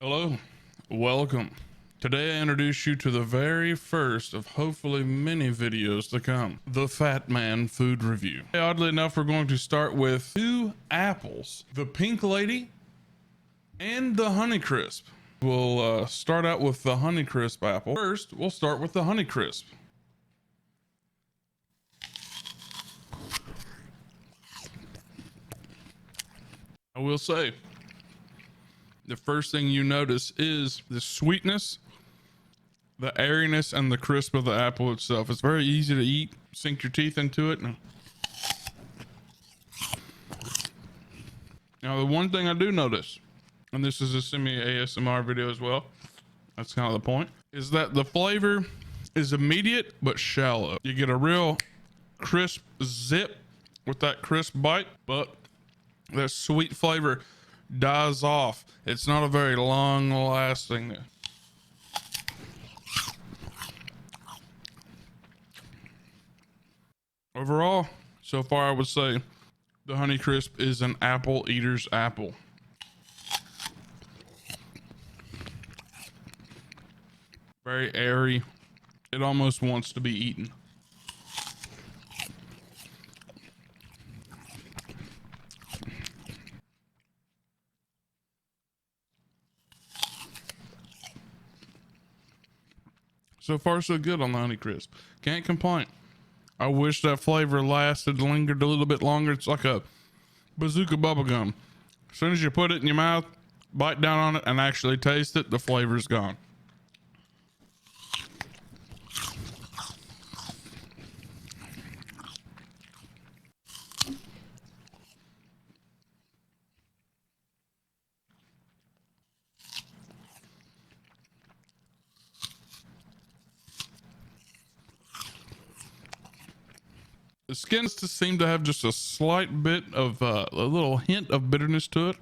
Hello, welcome. Today I introduce you to the very first of hopefully many videos to come, the Fat Man Food Review. Oddly enough, we're going to start with two apples, the Pink Lady and the Honeycrisp. We'll start out with the Honeycrisp apple. First, we'll start with the Honeycrisp. I will say, the first thing you notice is the sweetness, the airiness, and the crisp of the apple itself. It's very easy to eat. Sink your teeth into it. Now, the one thing I do notice, and this is a semi-ASMR video as well, that's kind of the point, is that the flavor is immediate but shallow. You get a real crisp zip with that crisp bite, but that sweet flavor dies off. It's not a very long lasting. Overall, so far I would say the Honeycrisp is an apple eater's apple. Very airy. It almost wants to be eaten. So far, so good on the Honeycrisp. Can't complain. I wish that flavor lingered a little bit longer. It's like a bazooka bubblegum. As soon as you put it in your mouth, bite down on it, and actually taste it, the flavor's gone. The skins just seem to have just a slight bit of a little hint of bitterness to it,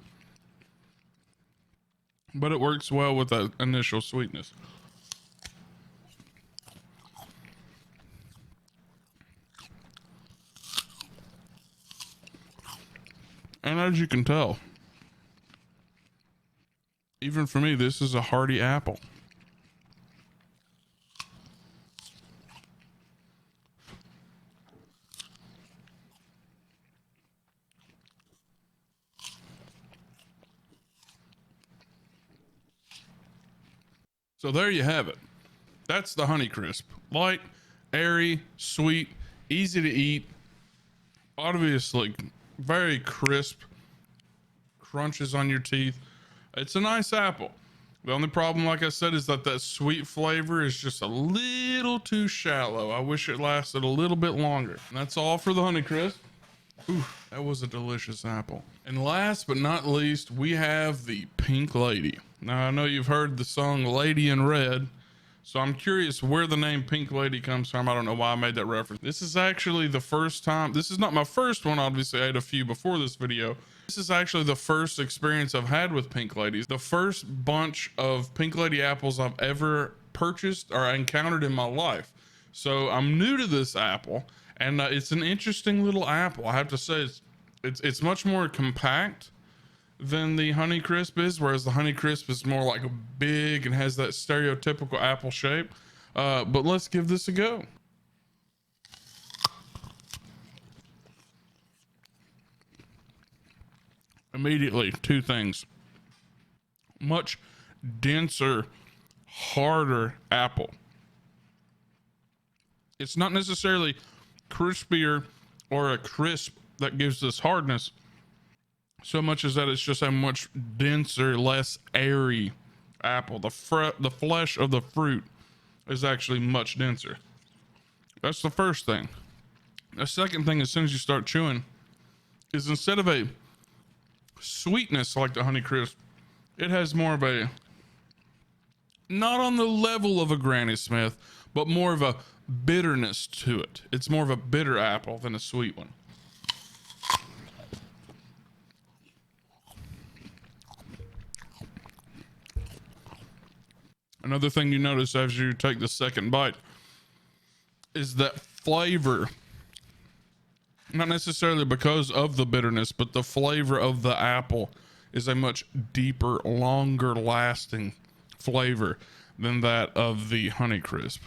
but it works well with that initial sweetness. And as you can tell, even for me, this is a hearty apple. So there you have it. That's the Honeycrisp. Light, airy, sweet, easy to eat. Obviously, very crisp. Crunches on your teeth. It's a nice apple. The only problem, like I said, is that sweet flavor is just a little too shallow. I wish it lasted a little bit longer. And that's all for the Honeycrisp. Ooh, that was a delicious apple. And last but not least, we have the Pink Lady. Now, I know you've heard the song Lady in Red, so I'm curious where the name Pink Lady comes from. I don't know why I made that reference. This is actually the first time. This is not my first one. Obviously, I ate a few before this video. This is actually the first experience I've had with Pink Ladies. The first bunch of Pink Lady apples I've ever purchased or encountered in my life. So I'm new to this apple, and it's an interesting little apple. I have to say, it's much more compact than the Honeycrisp is, whereas the Honeycrisp is more like big and has that stereotypical apple shape. But let's give this a go. Immediately, two things. Much denser, harder apple. It's not necessarily crispier or a crisp that gives this hardness, so much as that it's just a much denser, less airy apple. The flesh of the fruit is actually much denser. That's the first thing. The second thing, as soon as you start chewing, is instead of a sweetness like the Honeycrisp, it has more of a, not on the level of a Granny Smith, but more of a bitterness to it. It's more of a bitter apple than a sweet one. Another thing you notice as you take the second bite is that flavor, not necessarily because of the bitterness, but the flavor of the apple is a much deeper, longer lasting flavor than that of the Honeycrisp.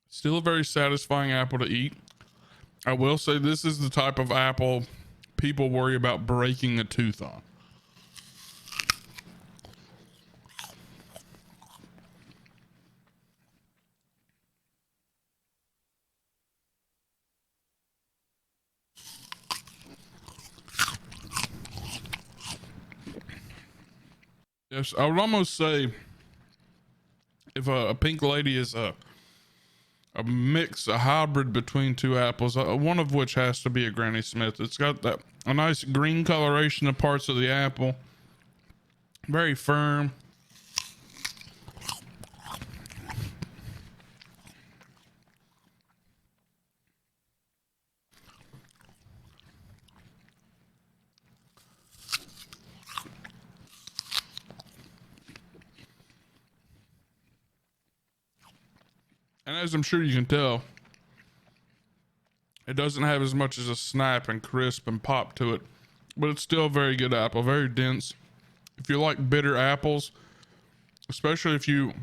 Still a very satisfying apple to eat. I will say this is the type of apple people worry about breaking a tooth on. Yes, I would almost say if a Pink Lady is a mix, a hybrid between two apples, one of which has to be a Granny Smith. It's got that a nice green coloration of parts of the apple, very firm. And as I'm sure you can tell, it doesn't have as much as a snap and crisp and pop to it, but it's still a very good apple, very dense. If you like bitter apples, especially if you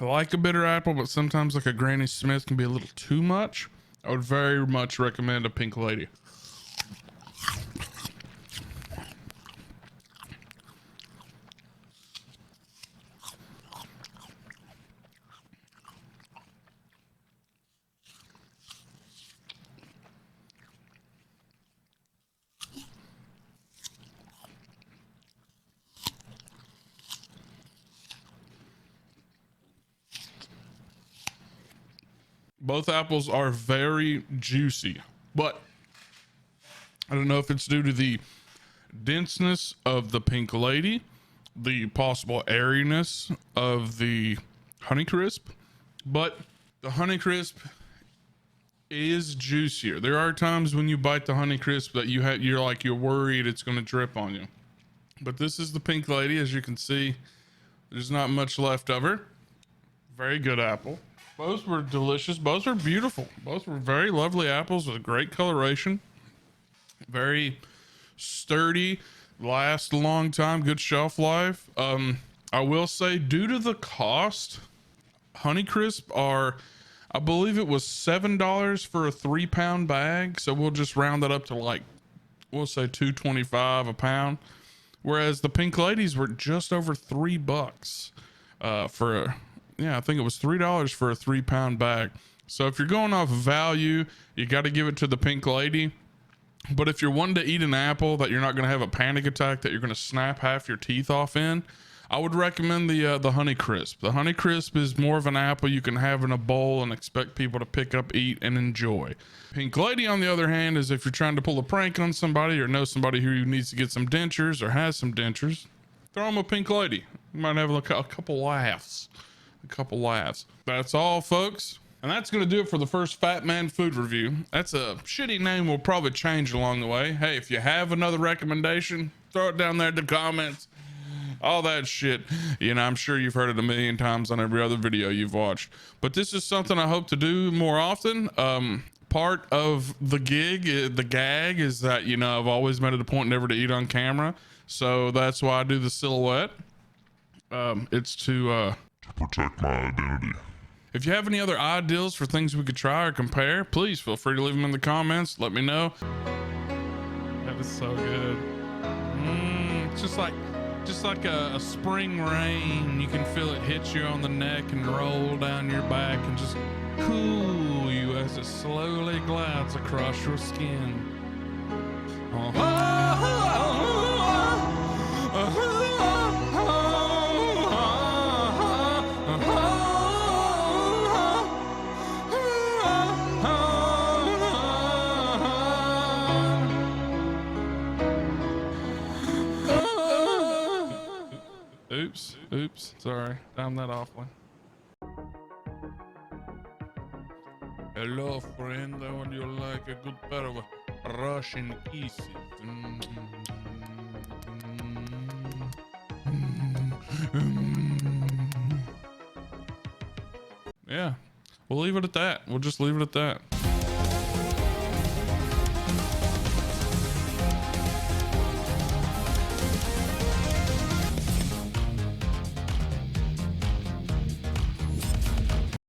like a bitter apple, but sometimes like a Granny Smith can be a little too much, I would very much recommend a Pink Lady. Both apples are very juicy, but I don't know if it's due to the denseness of the Pink Lady, the possible airiness of the Honeycrisp, but the Honeycrisp is juicier. There are times when you bite the Honeycrisp that you're worried it's going to drip on you, but this is the Pink Lady. As you can see, there's not much left of her. Very good apple. Both were delicious. Both were beautiful. Both were very lovely apples with great coloration. Very sturdy, last a long time, good shelf life. I will say, due to the cost, Honeycrisp are, I believe it was $7 for a 3-pound bag. So we'll just round that up to like, we'll say $2.25 a pound. Whereas the Pink Ladies were just over $3 for yeah, I think it was $3 for a 3-pound bag. So if you're going off value, you got to give it to the Pink Lady. But if you're wanting to eat an apple that you're not going to have a panic attack, that you're going to snap half your teeth off in, I would recommend the Honeycrisp. The Honeycrisp is more of an apple you can have in a bowl and expect people to pick up, eat, and enjoy. Pink Lady, on the other hand, is if you're trying to pull a prank on somebody or know somebody who needs to get some dentures or has some dentures, throw them a Pink Lady. You might have a couple laughs. That's all, folks. And that's going to do it for the first Fat Man food review. That's a shitty name we'll probably change along the way. Hey, if you have another recommendation, throw it down there in the comments. All that shit. You know, I'm sure you've heard it a million times on every other video you've watched. But this is something I hope to do more often. Part of the gag is that, you know, I've always made it a point never to eat on camera. So that's why I do the silhouette. It's to protect my identity. If you have any other ideas for things we could try or compare, please feel free to leave them in the comments. Let me know. That is so good. It's just like a spring rain. You can feel it hit you on the neck and roll down your back and just cool you as it slowly glides across your skin. Oops, sorry, down that awfully. Hello, friend, I would you like a good pair of Russian kisses? Yeah, we'll leave it at that. We'll just leave it at that.